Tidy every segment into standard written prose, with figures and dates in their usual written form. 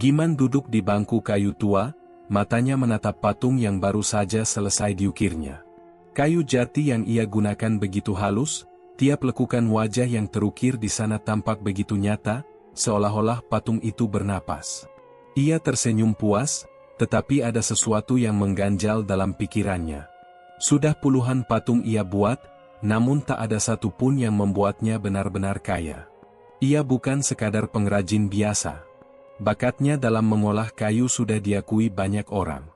Giman duduk di bangku kayu tua, matanya menatap patung yang baru saja selesai diukirnya. Kayu jati yang ia gunakan begitu halus, tiap lekukan wajah yang terukir di sana tampak begitu nyata, seolah-olah patung itu bernapas. Ia tersenyum puas, tetapi ada sesuatu yang mengganjal dalam pikirannya. Sudah puluhan patung ia buat, namun tak ada satu pun yang membuatnya benar-benar kaya. Ia bukan sekadar pengrajin biasa. Bakatnya dalam mengolah kayu sudah diakui banyak orang.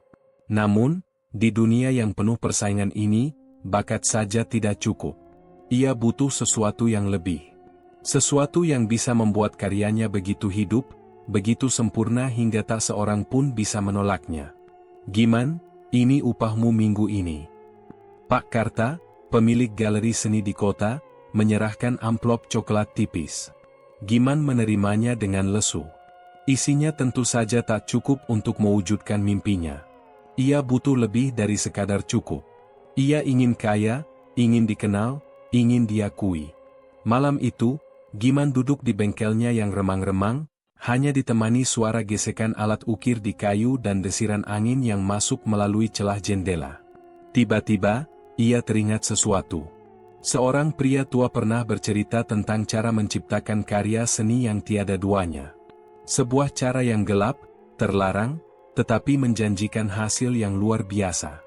Namun, di dunia yang penuh persaingan ini, bakat saja tidak cukup. Ia butuh sesuatu yang lebih. Sesuatu yang bisa membuat karyanya begitu hidup, begitu sempurna hingga tak seorang pun bisa menolaknya. Giman, ini upahmu minggu ini. Pak Karta, pemilik galeri seni di kota, menyerahkan amplop coklat tipis. Giman menerimanya dengan lesu. Isinya tentu saja tak cukup untuk mewujudkan mimpinya. Ia butuh lebih dari sekadar cukup. Ia ingin kaya, ingin dikenal, ingin diakui. Malam itu, Giman duduk di bengkelnya yang remang-remang, hanya ditemani suara gesekan alat ukir di kayu dan desiran angin yang masuk melalui celah jendela. Tiba-tiba, ia teringat sesuatu. Seorang pria tua pernah bercerita tentang cara menciptakan karya seni yang tiada duanya. Sebuah cara yang gelap, terlarang, tetapi menjanjikan hasil yang luar biasa.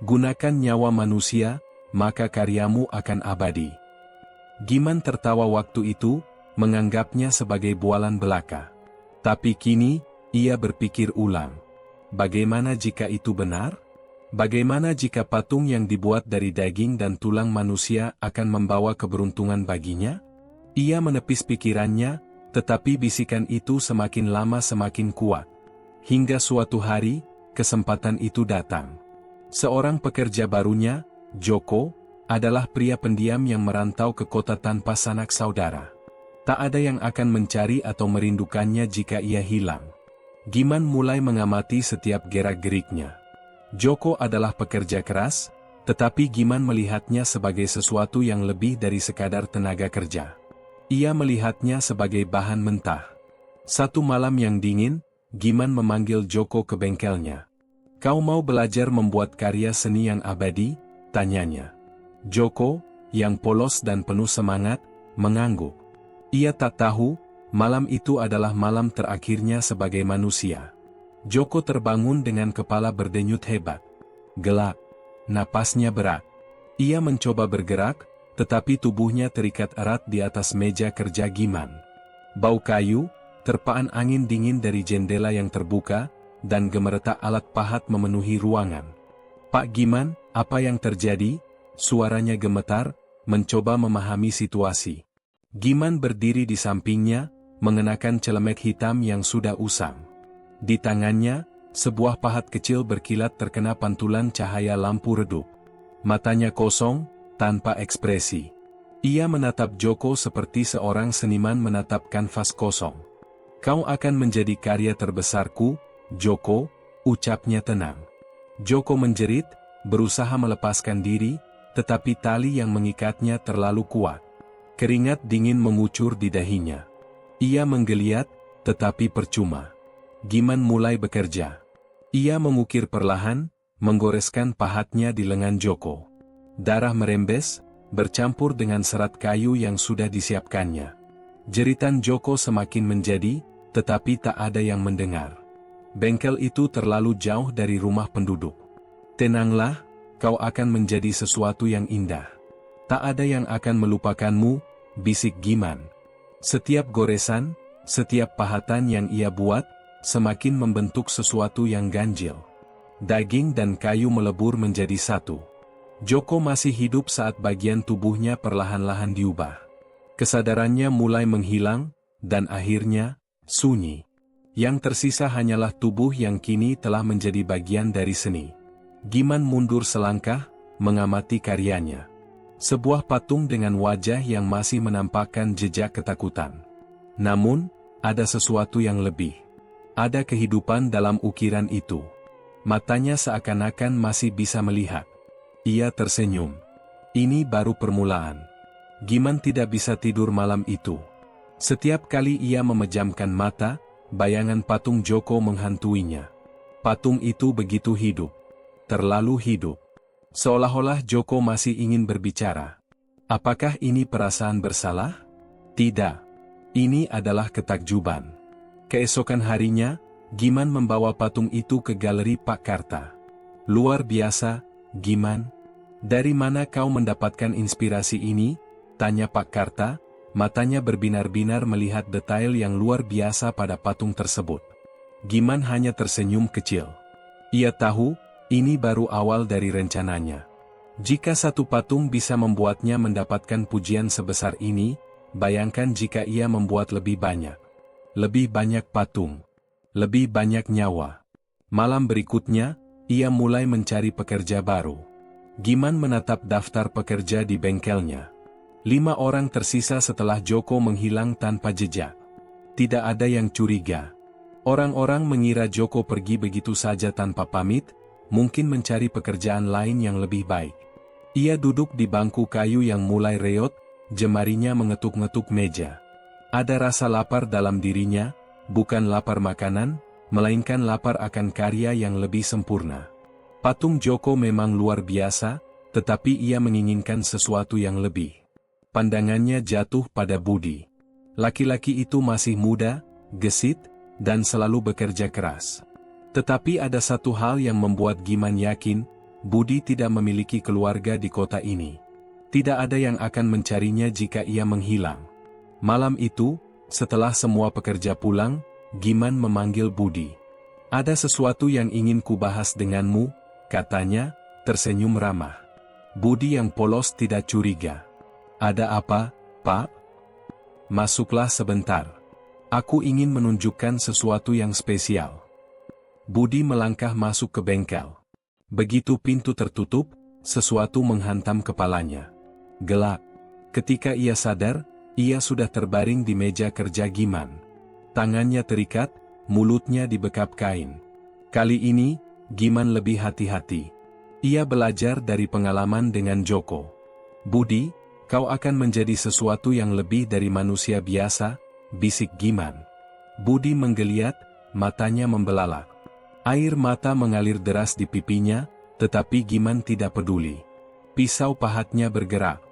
Gunakan nyawa manusia, maka karyamu akan abadi. Giman tertawa waktu itu, menganggapnya sebagai bualan belaka. Tapi kini, ia berpikir ulang. Bagaimana jika itu benar? Bagaimana jika patung yang dibuat dari daging dan tulang manusia akan membawa keberuntungan baginya? Ia menepis pikirannya, tetapi bisikan itu semakin lama semakin kuat. Hingga suatu hari, kesempatan itu datang. Seorang pekerja barunya, Joko, adalah pria pendiam yang merantau ke kota tanpa sanak saudara. Tak ada yang akan mencari atau merindukannya jika ia hilang. Giman mulai mengamati setiap gerak-geriknya. Joko adalah pekerja keras, tetapi Giman melihatnya sebagai sesuatu yang lebih dari sekadar tenaga kerja. Ia melihatnya sebagai bahan mentah. Satu malam yang dingin, Giman memanggil Joko ke bengkelnya. "Kau mau belajar membuat karya seni yang abadi?" tanyanya. Joko, yang polos dan penuh semangat, mengangguk. Ia tak tahu, malam itu adalah malam terakhirnya sebagai manusia. Joko terbangun dengan kepala berdenyut hebat. Gelap. Napasnya berat. Ia mencoba bergerak, tetapi tubuhnya terikat erat di atas meja kerja Giman. Bau kayu, terpaan angin dingin dari jendela yang terbuka, dan gemeretak alat pahat memenuhi ruangan. "Pak Giman, apa yang terjadi?" Suaranya gemetar, mencoba memahami situasi. Giman berdiri di sampingnya, mengenakan celemek hitam yang sudah usang. Di tangannya, sebuah pahat kecil berkilat terkena pantulan cahaya lampu redup. Matanya kosong, tanpa ekspresi. Ia menatap Joko seperti seorang seniman menatap kanvas kosong. "Kau akan menjadi karya terbesarku, Joko," ucapnya tenang. Joko menjerit, berusaha melepaskan diri, tetapi tali yang mengikatnya terlalu kuat. Keringat dingin mengucur di dahinya. Ia menggeliat, tetapi percuma. Giman mulai bekerja. Ia mengukir perlahan, menggoreskan pahatnya di lengan Joko. Darah merembes, bercampur dengan serat kayu yang sudah disiapkannya. Jeritan Joko semakin menjadi, tetapi tak ada yang mendengar. Bengkel itu terlalu jauh dari rumah penduduk. "Tenanglah, kau akan menjadi sesuatu yang indah. Tak ada yang akan melupakanmu," bisik Giman. Setiap goresan, setiap pahatan yang ia buat, semakin membentuk sesuatu yang ganjil. Daging dan kayu melebur menjadi satu. Joko masih hidup saat bagian tubuhnya perlahan-lahan diubah. Kesadarannya mulai menghilang, dan akhirnya, sunyi. Yang tersisa hanyalah tubuh yang kini telah menjadi bagian dari seni. Giman mundur selangkah, mengamati karyanya. Sebuah patung dengan wajah yang masih menampakkan jejak ketakutan. Namun, ada sesuatu yang lebih. Ada kehidupan dalam ukiran itu. Matanya seakan-akan masih bisa melihat. Ia tersenyum. Ini baru permulaan. Giman tidak bisa tidur malam itu. Setiap kali ia memejamkan mata, bayangan patung Joko menghantuinya. Patung itu begitu hidup. Terlalu hidup. Seolah-olah Joko masih ingin berbicara. Apakah ini perasaan bersalah? Tidak. Ini adalah ketakjuban. Keesokan harinya, Giman membawa patung itu ke galeri Pak Karta. Luar biasa, Giman. Dari mana kau mendapatkan inspirasi ini? Tanya Pak Karta, matanya berbinar-binar melihat detail yang luar biasa pada patung tersebut. Giman hanya tersenyum kecil. Ia tahu, ini baru awal dari rencananya. Jika satu patung bisa membuatnya mendapatkan pujian sebesar ini, bayangkan jika ia membuat lebih banyak. Lebih banyak patung. Lebih banyak nyawa. Malam berikutnya, ia mulai mencari pekerja baru. Giman menatap daftar pekerja di bengkelnya. 5 orang tersisa setelah Joko menghilang tanpa jejak. Tidak ada yang curiga. Orang-orang mengira Joko pergi begitu saja tanpa pamit, mungkin mencari pekerjaan lain yang lebih baik. Ia duduk di bangku kayu yang mulai reot, jemarinya mengetuk-ngetuk meja. Ada rasa lapar dalam dirinya, bukan lapar makanan, melainkan lapar akan karya yang lebih sempurna. Patung Joko memang luar biasa, tetapi ia menginginkan sesuatu yang lebih. Pandangannya jatuh pada Budi. Laki-laki itu masih muda, gesit, dan selalu bekerja keras. Tetapi ada satu hal yang membuat Giman yakin, Budi tidak memiliki keluarga di kota ini. Tidak ada yang akan mencarinya jika ia menghilang. Malam itu, setelah semua pekerja pulang, Giman memanggil Budi. Ada sesuatu yang ingin kubahas denganmu, katanya, tersenyum ramah. Budi yang polos tidak curiga. Ada apa, Pak? Masuklah sebentar. Aku ingin menunjukkan sesuatu yang spesial. Budi melangkah masuk ke bengkel. Begitu pintu tertutup, sesuatu menghantam kepalanya. Gelap. Ketika ia sadar, ia sudah terbaring di meja kerja Giman. Tangannya terikat, mulutnya dibekap kain. Kali ini, Giman lebih hati-hati. Ia belajar dari pengalaman dengan Joko. Budi, kau akan menjadi sesuatu yang lebih dari manusia biasa, bisik Giman. Budi menggeliat, matanya membelalak. Air mata mengalir deras di pipinya, tetapi Giman tidak peduli. Pisau pahatnya bergerak.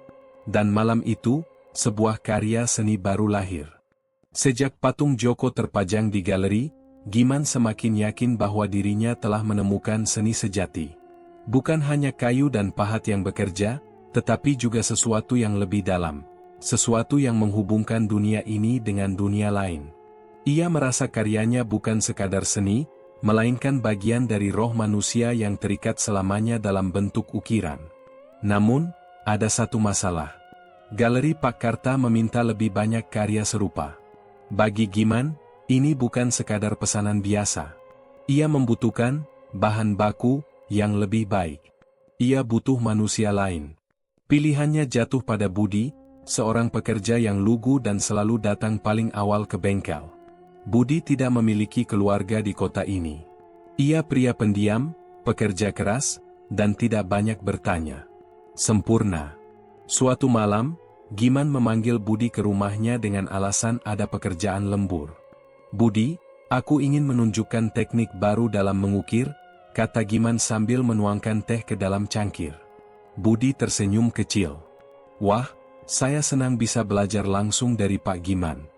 Dan malam itu, sebuah karya seni baru lahir. Sejak patung Joko terpajang di galeri, Giman semakin yakin bahwa dirinya telah menemukan seni sejati. Bukan hanya kayu dan pahat yang bekerja, tetapi juga sesuatu yang lebih dalam, sesuatu yang menghubungkan dunia ini dengan dunia lain. Ia merasa karyanya bukan sekadar seni, melainkan bagian dari roh manusia yang terikat selamanya dalam bentuk ukiran. Namun, ada satu masalah. Galeri Pak Karta meminta lebih banyak karya serupa. Bagi Giman, ini bukan sekadar pesanan biasa. Ia membutuhkan bahan baku yang lebih baik. Ia butuh manusia lain. Pilihannya jatuh pada Budi, seorang pekerja yang lugu dan selalu datang paling awal ke bengkel. Budi tidak memiliki keluarga di kota ini. Ia pria pendiam, pekerja keras, dan tidak banyak bertanya. Sempurna. Suatu malam, Giman memanggil Budi ke rumahnya dengan alasan ada pekerjaan lembur. Budi, aku ingin menunjukkan teknik baru dalam mengukir, kata Giman sambil menuangkan teh ke dalam cangkir. Budi tersenyum kecil. Wah, saya senang bisa belajar langsung dari Pak Giman.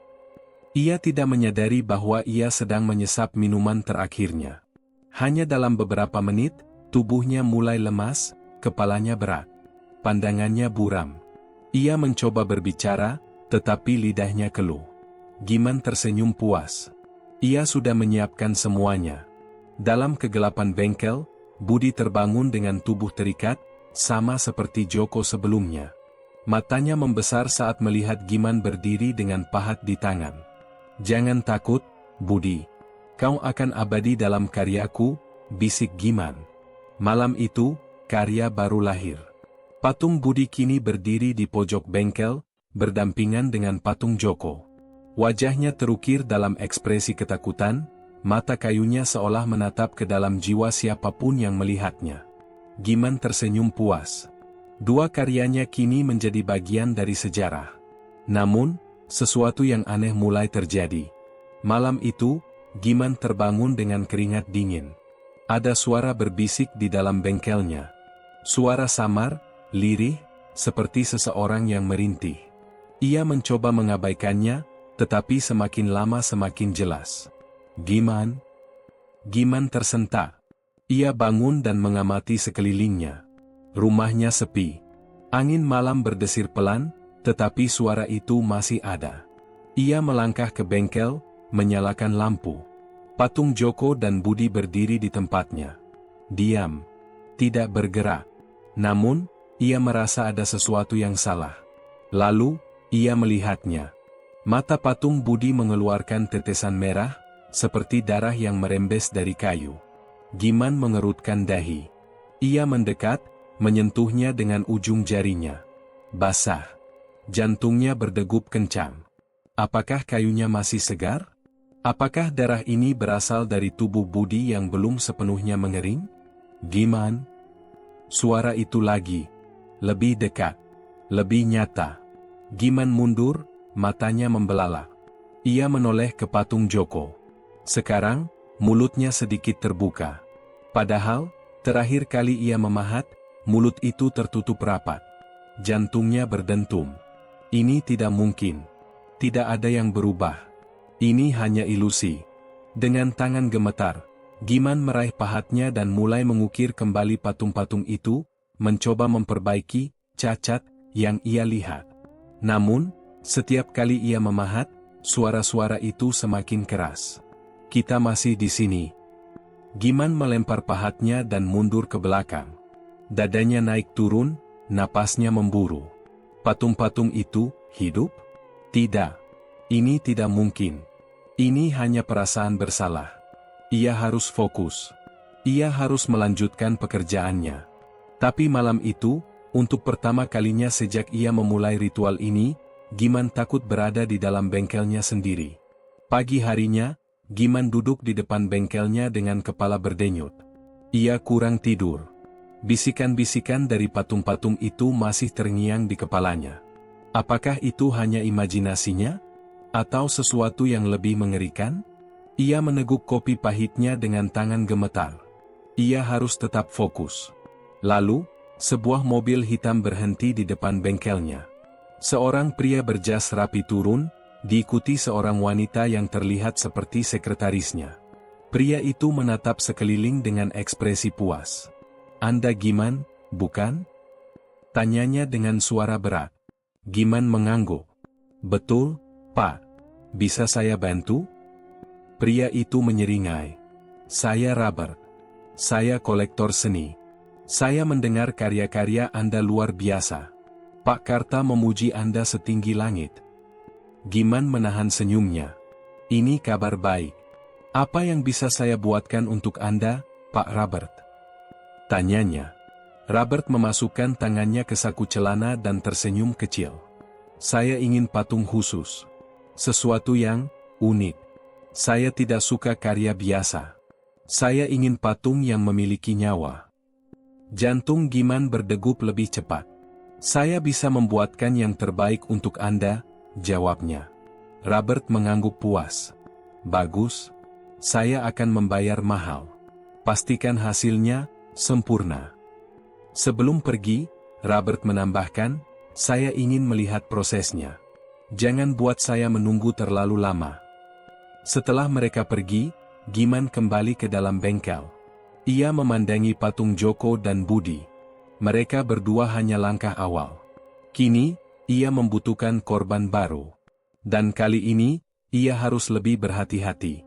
Ia tidak menyadari bahwa ia sedang menyesap minuman terakhirnya. Hanya dalam beberapa menit, tubuhnya mulai lemas, kepalanya berat. Pandangannya buram. Ia mencoba berbicara, tetapi lidahnya keluh. Giman tersenyum puas. Ia sudah menyiapkan semuanya. Dalam kegelapan bengkel, Budi terbangun dengan tubuh terikat, sama seperti Joko sebelumnya. Matanya membesar saat melihat Giman berdiri dengan pahat di tangan. Jangan takut, Budi. Kau akan abadi dalam karyaku, bisik Giman. Malam itu, karya baru lahir. Patung Budi kini berdiri di pojok bengkel, berdampingan dengan patung Joko. Wajahnya terukir dalam ekspresi ketakutan, mata kayunya seolah menatap ke dalam jiwa siapapun yang melihatnya. Giman tersenyum puas. Dua karyanya kini menjadi bagian dari sejarah. Namun, sesuatu yang aneh mulai terjadi. Malam itu, Giman terbangun dengan keringat dingin. Ada suara berbisik di dalam bengkelnya. Suara samar, lirih, seperti seseorang yang merintih. Ia mencoba mengabaikannya, tetapi semakin lama semakin jelas. Giman? Giman tersentak. Ia bangun dan mengamati sekelilingnya. Rumahnya sepi. Angin malam berdesir pelan, tetapi suara itu masih ada. Ia melangkah ke bengkel, menyalakan lampu. Patung Joko dan Budi berdiri di tempatnya. Diam. Tidak bergerak. Namun, ia merasa ada sesuatu yang salah. Lalu, ia melihatnya. Mata patung Budi mengeluarkan tetesan merah, seperti darah yang merembes dari kayu. Giman mengerutkan dahi. Ia mendekat, menyentuhnya dengan ujung jarinya. Basah. Jantungnya berdegup kencang. Apakah kayunya masih segar? Apakah darah ini berasal dari tubuh Budi yang belum sepenuhnya mengering? Giman? Suara itu lagi. Lebih dekat. Lebih nyata. Giman mundur, matanya membelalak. Ia menoleh ke patung Joko. Sekarang, mulutnya sedikit terbuka. Padahal, terakhir kali ia memahat, mulut itu tertutup rapat. Jantungnya berdentum. Ini tidak mungkin. Tidak ada yang berubah. Ini hanya ilusi. Dengan tangan gemetar, Giman meraih pahatnya dan mulai mengukir kembali patung-patung itu, mencoba memperbaiki cacat yang ia lihat. Namun, setiap kali ia memahat, suara-suara itu semakin keras. Kita masih di sini. Giman melempar pahatnya dan mundur ke belakang. Dadanya naik turun, napasnya memburu. Patung-patung itu hidup? Tidak. Ini tidak mungkin. Ini hanya perasaan bersalah. Ia harus fokus. Ia harus melanjutkan pekerjaannya. Tapi malam itu, untuk pertama kalinya sejak ia memulai ritual ini, Giman takut berada di dalam bengkelnya sendiri. Pagi harinya, Giman duduk di depan bengkelnya dengan kepala berdenyut. Ia kurang tidur. Bisikan-bisikan dari patung-patung itu masih terngiang di kepalanya. Apakah itu hanya imajinasinya? Atau sesuatu yang lebih mengerikan? Ia meneguk kopi pahitnya dengan tangan gemetar. Ia harus tetap fokus. Lalu, sebuah mobil hitam berhenti di depan bengkelnya. Seorang pria berjas rapi turun, diikuti seorang wanita yang terlihat seperti sekretarisnya. Pria itu menatap sekeliling dengan ekspresi puas. "Anda Giman, bukan?" Tanyanya dengan suara berat. Giman mengangguk. "Betul, Pak. Bisa saya bantu?" Pria itu menyeringai. "Saya Robert. Saya kolektor seni. Saya mendengar karya-karya Anda luar biasa. Pak Karta memuji Anda setinggi langit." Giman menahan senyumnya. "Ini kabar baik. Apa yang bisa saya buatkan untuk Anda, Pak Robert?" Tanyanya. Robert memasukkan tangannya ke saku celana dan tersenyum kecil. "Saya ingin patung khusus. Sesuatu yang unik. Saya tidak suka karya biasa. Saya ingin patung yang memiliki nyawa." Jantung Giman berdegup lebih cepat. "Saya bisa membuatkan yang terbaik untuk Anda," jawabnya. Robert mengangguk puas. "Bagus. Saya akan membayar mahal. Pastikan hasilnya sempurna." Sebelum pergi, Robert menambahkan, "Saya ingin melihat prosesnya. Jangan buat saya menunggu terlalu lama." Setelah mereka pergi, Giman kembali ke dalam bengkel. Ia memandangi patung Joko dan Budi. Mereka berdua hanya langkah awal. Kini, ia membutuhkan korban baru. Dan kali ini, ia harus lebih berhati-hati.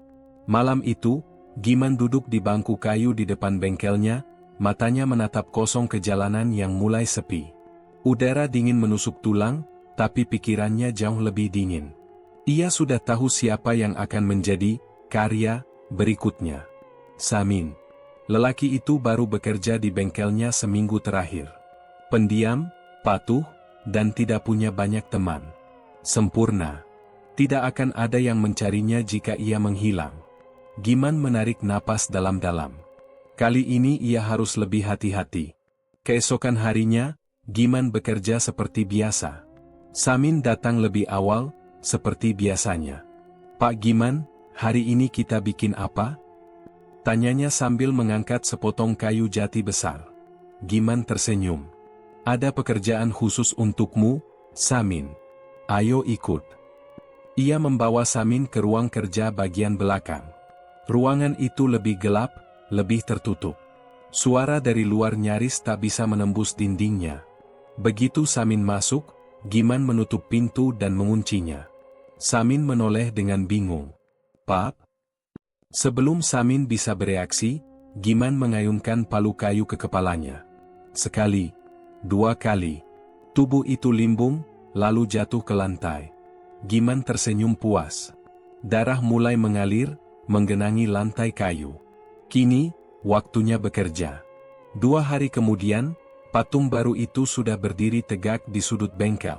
Malam itu, Giman duduk di bangku kayu di depan bengkelnya, matanya menatap kosong ke jalanan yang mulai sepi. Udara dingin menusuk tulang, tapi pikirannya jauh lebih dingin. Ia sudah tahu siapa yang akan menjadi karya berikutnya. Samin. Lelaki itu baru bekerja di bengkelnya seminggu terakhir. Pendiam, patuh, dan tidak punya banyak teman. Sempurna. Tidak akan ada yang mencarinya jika ia menghilang. Giman menarik napas dalam-dalam. Kali ini ia harus lebih hati-hati. Keesokan harinya, Giman bekerja seperti biasa. Samin datang lebih awal, seperti biasanya. "Pak Giman, Hari ini kita bikin apa? Tanyanya sambil mengangkat sepotong kayu jati besar. Giman tersenyum. Ada pekerjaan khusus untukmu, Samin. Ayo ikut. Ia membawa Samin ke ruang kerja bagian belakang. Ruangan itu lebih gelap, lebih tertutup. Suara dari luar nyaris tak bisa menembus dindingnya. Begitu Samin masuk, Giman menutup pintu dan menguncinya. Samin menoleh dengan bingung. Pap? Sebelum Samin bisa bereaksi, Giman mengayunkan palu kayu ke kepalanya. Sekali, dua kali. Tubuh itu limbung, lalu jatuh ke lantai. Giman tersenyum puas. Darah mulai mengalir, menggenangi lantai kayu. Kini, waktunya bekerja. 2 hari kemudian, patung baru itu sudah berdiri tegak di sudut bengkel.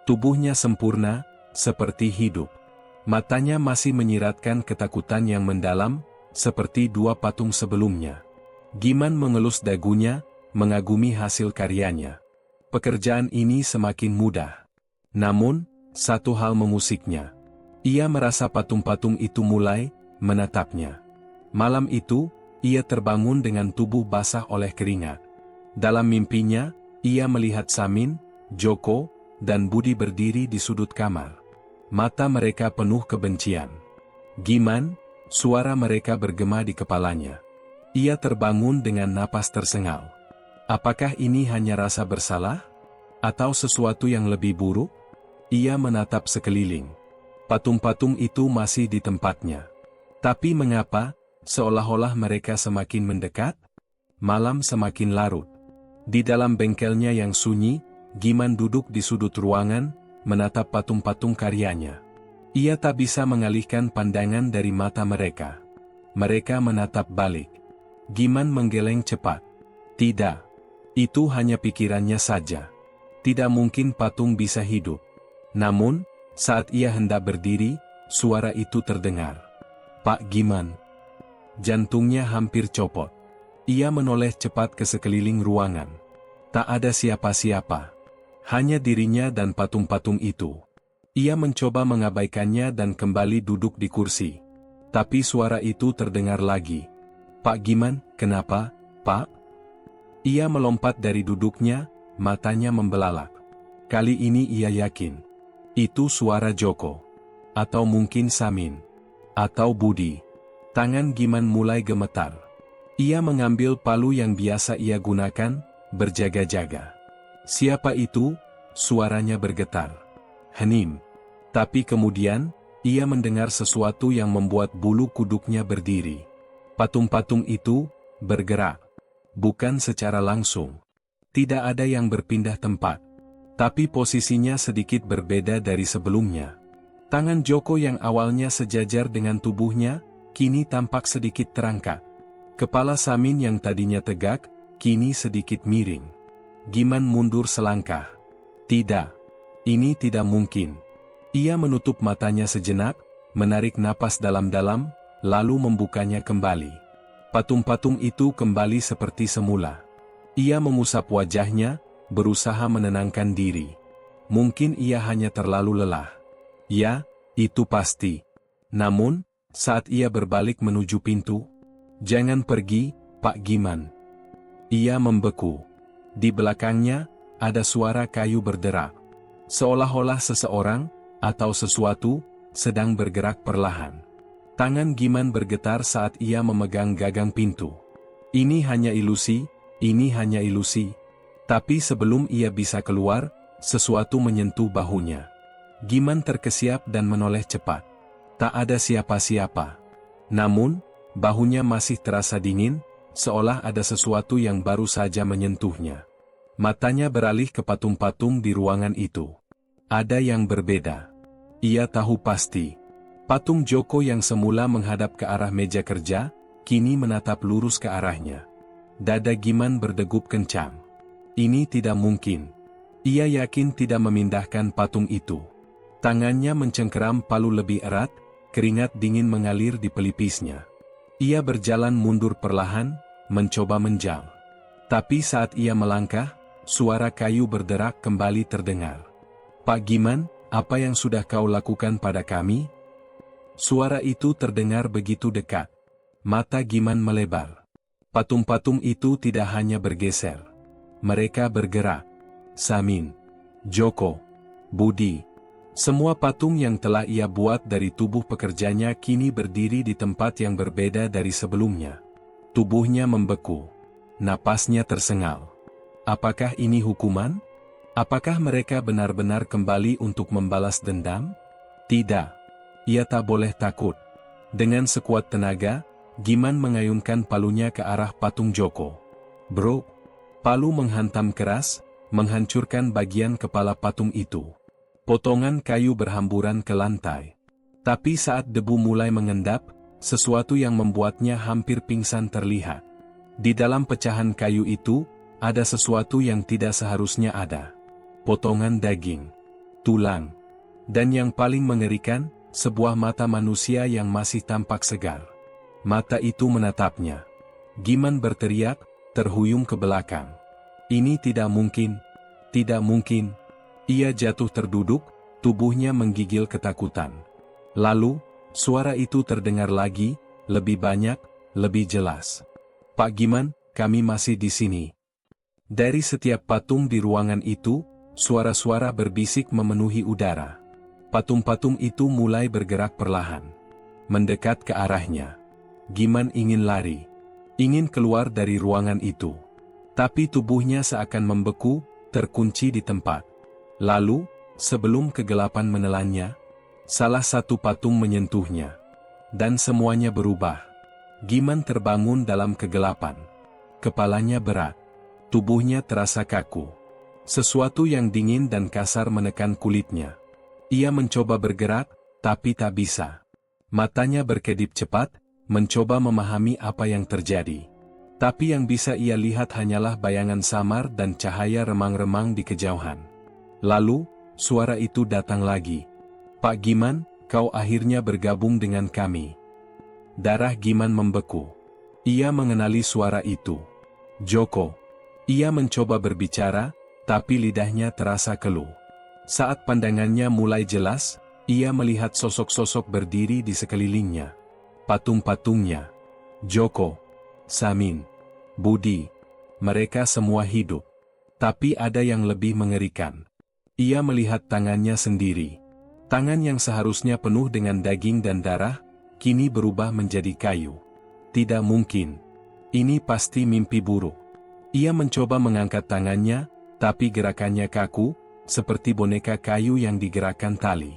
Tubuhnya sempurna, seperti hidup. Matanya masih menyiratkan ketakutan yang mendalam, seperti 2 patung sebelumnya. Giman mengelus dagunya, mengagumi hasil karyanya. Pekerjaan ini semakin mudah. Namun, satu hal mengusiknya. Ia merasa patung-patung itu mulai menatapnya. Malam itu, ia terbangun dengan tubuh basah oleh keringat. Dalam mimpinya, ia melihat Samin, Joko, dan Budi berdiri di sudut kamar. Mata mereka penuh kebencian. Giman, suara mereka bergema di kepalanya. Ia terbangun dengan napas tersengal. Apakah ini hanya rasa bersalah? Atau sesuatu yang lebih buruk? Ia menatap sekeliling. Patung-patung itu masih di tempatnya. Tapi mengapa, seolah-olah mereka semakin mendekat? Malam semakin larut. Di dalam bengkelnya yang sunyi, Giman duduk di sudut ruangan, menatap patung-patung karyanya. Ia tak bisa mengalihkan pandangan dari mata mereka. Mereka menatap balik. Giman menggeleng cepat. Tidak. Itu hanya pikirannya saja. Tidak mungkin patung bisa hidup. Namun, saat ia hendak berdiri, suara itu terdengar. Pak Giman. Jantungnya hampir copot. Ia menoleh cepat ke sekeliling ruangan. Tak ada siapa-siapa. Hanya dirinya dan patung-patung itu. Ia mencoba mengabaikannya dan kembali duduk di kursi. Tapi suara itu terdengar lagi. Pak Giman, kenapa, Pak? Ia melompat dari duduknya, matanya membelalak. Kali ini ia yakin. Itu suara Joko. Atau mungkin Samin. Atau Budi. Tangan Giman mulai gemetar. Ia mengambil palu yang biasa ia gunakan, berjaga-jaga. Siapa itu? Suaranya bergetar. Hening. Tapi kemudian, ia mendengar sesuatu yang membuat bulu kuduknya berdiri. Patung-patung itu bergerak. Bukan secara langsung. Tidak ada yang berpindah tempat. Tapi posisinya sedikit berbeda dari sebelumnya. Tangan Joko yang awalnya sejajar dengan tubuhnya, kini tampak sedikit terangkat. Kepala Samin yang tadinya tegak, kini sedikit miring. Giman mundur selangkah. Tidak. Ini tidak mungkin. Ia menutup matanya sejenak, menarik napas dalam-dalam, lalu membukanya kembali. Patung-patung itu kembali seperti semula. Ia mengusap wajahnya, berusaha menenangkan diri. Mungkin ia hanya terlalu lelah. Ya, itu pasti. Namun, saat ia berbalik menuju pintu, "Jangan pergi, Pak Giman." Ia membeku. Di belakangnya, ada suara kayu berderak. Seolah-olah seseorang, atau sesuatu, sedang bergerak perlahan. Tangan Giman bergetar saat ia memegang gagang pintu. Ini hanya ilusi, ini hanya ilusi. Tapi sebelum ia bisa keluar, sesuatu menyentuh bahunya. Giman terkesiap dan menoleh cepat. Tak ada siapa-siapa. Namun, bahunya masih terasa dingin, seolah ada sesuatu yang baru saja menyentuhnya. Matanya beralih ke patung-patung di ruangan itu. Ada yang berbeda. Ia tahu pasti. Patung Joko yang semula menghadap ke arah meja kerja, kini menatap lurus ke arahnya. Dada Giman berdegup kencang. Ini tidak mungkin. Ia yakin tidak memindahkan patung itu. Tangannya mencengkeram palu lebih erat, keringat dingin mengalir di pelipisnya. Ia berjalan mundur perlahan, mencoba menjal. Tapi saat ia melangkah, suara kayu berderak kembali terdengar. "Pak Giman, apa yang sudah kau lakukan pada kami?" Suara itu terdengar begitu dekat. Mata Giman melebar. Patung-patung itu tidak hanya bergeser. Mereka bergerak. Samin, Joko, Budi. Semua patung yang telah ia buat dari tubuh pekerjanya kini berdiri di tempat yang berbeda dari sebelumnya. Tubuhnya membeku. Napasnya tersengal. Apakah ini hukuman? Apakah mereka benar-benar kembali untuk membalas dendam? Tidak. Ia tak boleh takut. Dengan sekuat tenaga, Giman mengayunkan palunya ke arah patung Joko. Bro! Palu menghantam keras, menghancurkan bagian kepala patung itu. Potongan kayu berhamburan ke lantai. Tapi saat debu mulai mengendap, sesuatu yang membuatnya hampir pingsan terlihat. Di dalam pecahan kayu itu, ada sesuatu yang tidak seharusnya ada. Potongan daging, tulang, dan yang paling mengerikan, sebuah mata manusia yang masih tampak segar. Mata itu menatapnya. Giman berteriak, terhuyung ke belakang. Ini tidak mungkin, tidak mungkin. Ia jatuh terduduk, tubuhnya menggigil ketakutan. Lalu, suara itu terdengar lagi, lebih banyak, lebih jelas. Pak Giman, kami masih di sini. Dari setiap patung di ruangan itu, suara-suara berbisik memenuhi udara. Patung-patung itu mulai bergerak perlahan. Mendekat ke arahnya. Giman ingin lari. Ingin keluar dari ruangan itu. Tapi tubuhnya seakan membeku, terkunci di tempat. Lalu, sebelum kegelapan menelannya, salah satu patung menyentuhnya. Dan semuanya berubah. Giman terbangun dalam kegelapan. Kepalanya berat. Tubuhnya terasa kaku. Sesuatu yang dingin dan kasar menekan kulitnya. Ia mencoba bergerak, tapi tak bisa. Matanya berkedip cepat, mencoba memahami apa yang terjadi. Tapi yang bisa ia lihat hanyalah bayangan samar dan cahaya remang-remang di kejauhan. Lalu, suara itu datang lagi. Pak Giman, kau akhirnya bergabung dengan kami. Darah Giman membeku. Ia mengenali suara itu. Joko. Ia mencoba berbicara, tapi lidahnya terasa keluh. Saat pandangannya mulai jelas, ia melihat sosok-sosok berdiri di sekelilingnya. Patung-patungnya. Joko. Samin. Budi. Mereka semua hidup. Tapi ada yang lebih mengerikan. Ia melihat tangannya sendiri. Tangan yang seharusnya penuh dengan daging dan darah, kini berubah menjadi kayu. Tidak mungkin. Ini pasti mimpi buruk. Ia mencoba mengangkat tangannya, tapi gerakannya kaku, seperti boneka kayu yang digerakkan tali.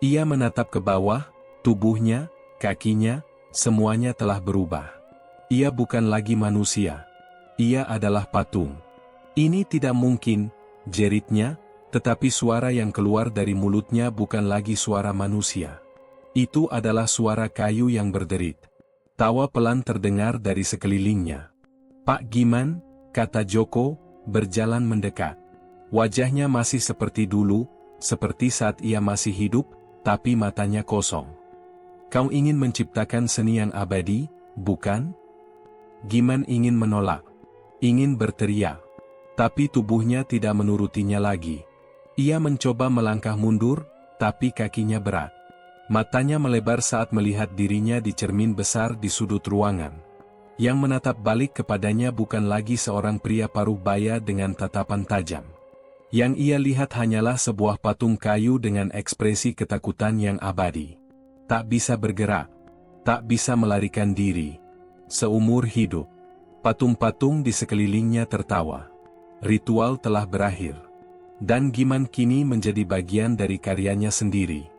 Ia menatap ke bawah, tubuhnya, kakinya, semuanya telah berubah. Ia bukan lagi manusia. Ia adalah patung. Ini tidak mungkin, jeritnya, tetapi suara yang keluar dari mulutnya bukan lagi suara manusia. Itu adalah suara kayu yang berderit. Tawa pelan terdengar dari sekelilingnya. Pak Giman, kata Joko, berjalan mendekat. Wajahnya masih seperti dulu, seperti saat ia masih hidup, tapi matanya kosong. Kau ingin menciptakan seni yang abadi, bukan? Giman ingin menolak. Ingin berteriak. Tapi tubuhnya tidak menurutinya lagi. Ia mencoba melangkah mundur, tapi kakinya berat. Matanya melebar saat melihat dirinya di cermin besar di sudut ruangan. Yang menatap balik kepadanya bukan lagi seorang pria paruh baya dengan tatapan tajam. Yang ia lihat hanyalah sebuah patung kayu dengan ekspresi ketakutan yang abadi. Tak bisa bergerak. Tak bisa melarikan diri. Seumur hidup. Patung-patung di sekelilingnya tertawa. Ritual telah berakhir. Dan Giman kini menjadi bagian dari karyanya sendiri.